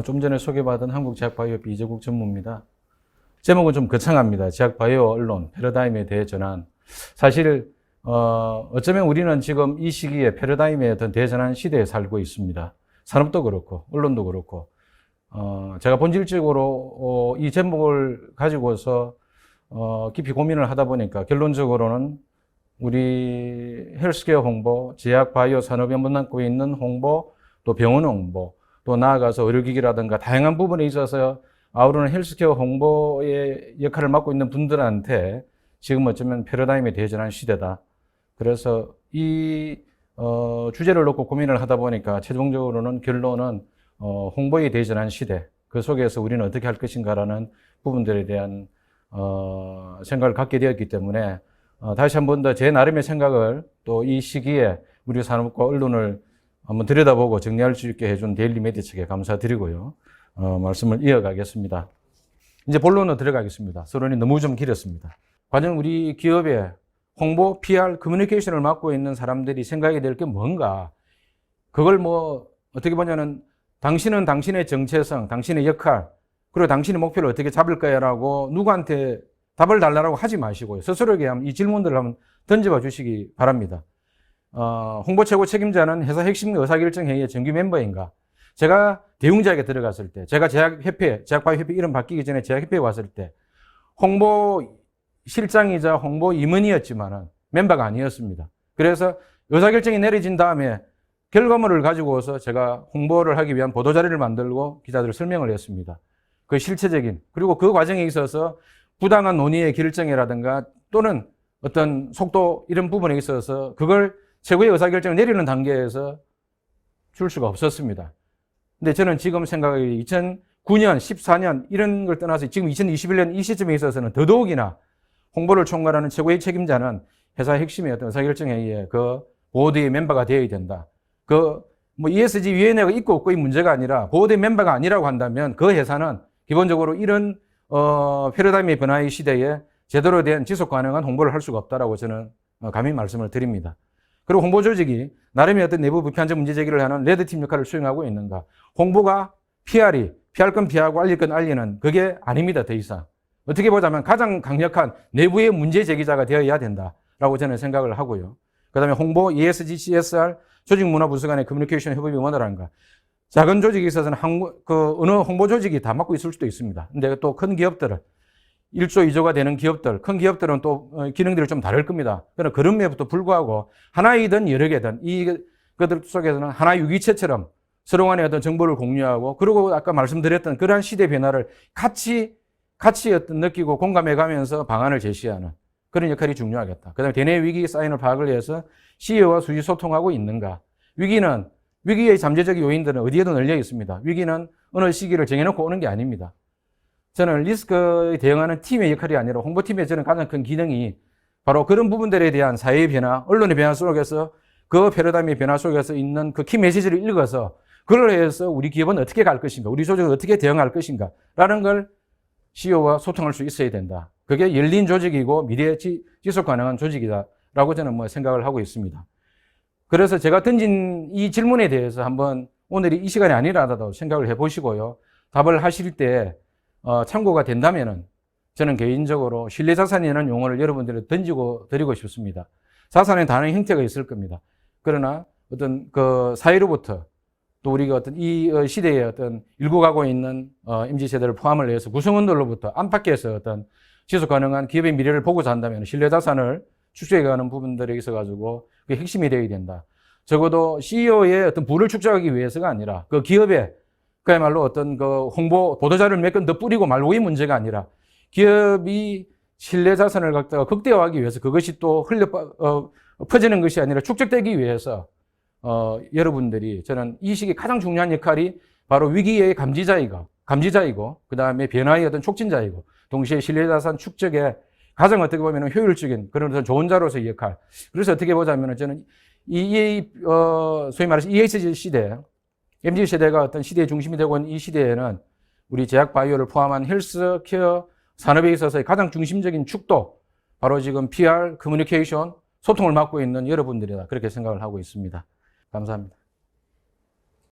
좀 전에 소개받은 한국제약바이오협회 이재국 전무입니다. 제목은 좀 거창합니다. 제약바이오 언론, 패러다임에 대해 전환. 사실 어쩌면 우리는 지금 이 시기에 패러다임의 어떤 대전환 시대에 살고 있습니다. 산업도 그렇고 언론도 그렇고 제가 본질적으로 이 제목을 가지고서 깊이 고민을 하다 보니까 결론적으로는 우리 헬스케어 홍보, 제약바이오 산업에 머물고 있는 홍보, 또 병원 홍보, 또 나아가서 의료기기라든가 다양한 부분에 있어서 아우르는 헬스케어 홍보의 역할을 맡고 있는 분들한테 지금 어쩌면 패러다임에 대전환 시대다. 그래서 이 주제를 놓고 고민을 하다 보니까 최종적으로는 결론은 홍보에 대전환 시대, 그 속에서 우리는 어떻게 할 것인가라는 부분들에 대한 생각을 갖게 되었기 때문에 다시 한 번 더 제 나름의 생각을 또 이 시기에 우리 산업과 언론을 한번 들여다보고 정리할 수 있게 해준 데일리 메디 측에 감사드리고요. 말씀을 이어가겠습니다. 이제 본론으로 들어가겠습니다. 서론이 너무 좀 길었습니다. 과연 우리 기업의 홍보, PR, 커뮤니케이션을 맡고 있는 사람들이 생각이 될 게 뭔가? 그걸 어떻게 보냐면 당신은 당신의 정체성, 당신의 역할, 그리고 당신의 목표를 어떻게 잡을 거야라고 누구한테 답을 달라고 하지 마시고요. 스스로에게 이 질문들을 한번 던져봐 주시기 바랍니다. 홍보 최고 책임자는 회사 핵심 의사결정회의의 정규 멤버인가? 제가 대웅제약에 들어갔을 때, 제가 제약바이오협회 이름 바뀌기 전에 제약협회에 왔을 때, 홍보 실장이자 홍보 임원이었지만은 멤버가 아니었습니다. 그래서 의사결정이 내려진 다음에 결과물을 가지고서 제가 홍보를 하기 위한 보도자료를 만들고 기자들 설명을 했습니다. 그 실체적인, 그리고 그 과정에 있어서 부당한 논의의 결정이라든가 또는 어떤 속도 이런 부분에 있어서 그걸 최고의 의사결정을 내리는 단계에서 줄 수가 없었습니다. 근데 저는 지금 생각이 2009년, 14년 이런 걸 떠나서 지금 2021년 이 시점에 있어서는 더더욱이나 홍보를 총괄하는 최고의 책임자는 회사 핵심의 어떤 의사결정회의의 그 보드의 멤버가 되어야 된다. ESG 위원회가 있고 없고의 문제가 아니라 보드의 멤버가 아니라고 한다면 그 회사는 기본적으로 이런 패러다임의 변화의 시대에 제대로 된 지속 가능한 홍보를 할 수가 없다라고 저는 감히 말씀을 드립니다. 그리고 홍보 조직이 나름의 어떤 내부 비판적 문제 제기를 하는 레드팀 역할을 수행하고 있는가? 홍보가 PR이 피할 건 피하고 알릴 건 알리는 그게 아닙니다. 더 이상. 어떻게 보자면 가장 강력한 내부의 문제 제기자가 되어야 된다라고 저는 생각을 하고요. 그 다음에 홍보, ESG, CSR, 조직문화부서 간의 커뮤니케이션 협업이 원활한가? 작은 조직에 있어서는 어느 홍보 조직이 다 맡고 있을 수도 있습니다. 근데 또 큰 기업들은 1조, 2조가 되는 기업들, 큰 기업들은 또 기능들이 좀 다를 겁니다. 그러나 그럼에도 불구하고 하나이든 여러 개든 이것들 속에서는 하나의 유기체처럼 서로 간에 어떤 정보를 공유하고 그리고 아까 말씀드렸던 그러한 시대 변화를 같이 어떤 느끼고 공감해 가면서 방안을 제시하는 그런 역할이 중요하겠다. 그 다음에 대내 위기 사인을 파악을 해서 CEO와 수시 소통하고 있는가. 위기의 잠재적 요인들은 어디에도 널려 있습니다. 위기는 어느 시기를 정해놓고 오는 게 아닙니다. 저는 리스크에 대응하는 팀의 역할이 아니라 홍보팀의 저는 가장 큰 기능이 바로 그런 부분들에 대한 사회의 변화, 언론의 변화 속에서 그 패러다임의 변화 속에서 있는 그 키 메시지를 읽어서 그걸 해서 우리 기업은 어떻게 갈 것인가, 우리 조직은 어떻게 대응할 것인가 라는 걸 CEO와 소통할 수 있어야 된다. 그게 열린 조직이고 미래 지속 가능한 조직이다라고 저는 생각을 하고 있습니다. 그래서 제가 던진 이 질문에 대해서 한번 오늘이 이 시간이 아니라도 생각을 해보시고요. 답을 하실 때 참고가 된다면은 저는 개인적으로 신뢰자산이라는 용어를 여러분들에게 던지고 드리고 싶습니다. 자산에 다른 형태가 있을 겁니다. 그러나 어떤 그 사회로부터 또 우리가 어떤 이 시대에 어떤 일구 가고 있는 MZ세대를 포함을 해서 구성원들로부터 안팎에서 어떤 지속 가능한 기업의 미래를 보고자 한다면 신뢰자산을 축적해가는 부분들에 있어가지고 그게 핵심이 되어야 된다. 적어도 CEO의 어떤 부를 축적하기 위해서가 아니라 그 기업의 그야말로 어떤 그 홍보 보도자료를 몇 건 더 뿌리고 말고의 문제가 아니라 기업이 신뢰자산을 갖다가 극대화하기 위해서 그것이 또 퍼지는 것이 아니라 축적되기 위해서 여러분들이 저는 이 시기 가장 중요한 역할이 바로 위기의 감지자이고 그 다음에 변화의 어떤 촉진자이고 동시에 신뢰자산 축적에 가장 어떻게 보면 효율적인 그런 좋은 자로서의 역할. 그래서 어떻게 보자면 저는 소위 말해서 ESG 시대, MZ세대가 어떤 시대의 중심이 되고 있는 이 시대에는 우리 제약바이오를 포함한 헬스케어 산업에 있어서의 가장 중심적인 축도, 바로 지금 PR, 커뮤니케이션, 소통을 맡고 있는 여러분들이다. 그렇게 생각을 하고 있습니다. 감사합니다.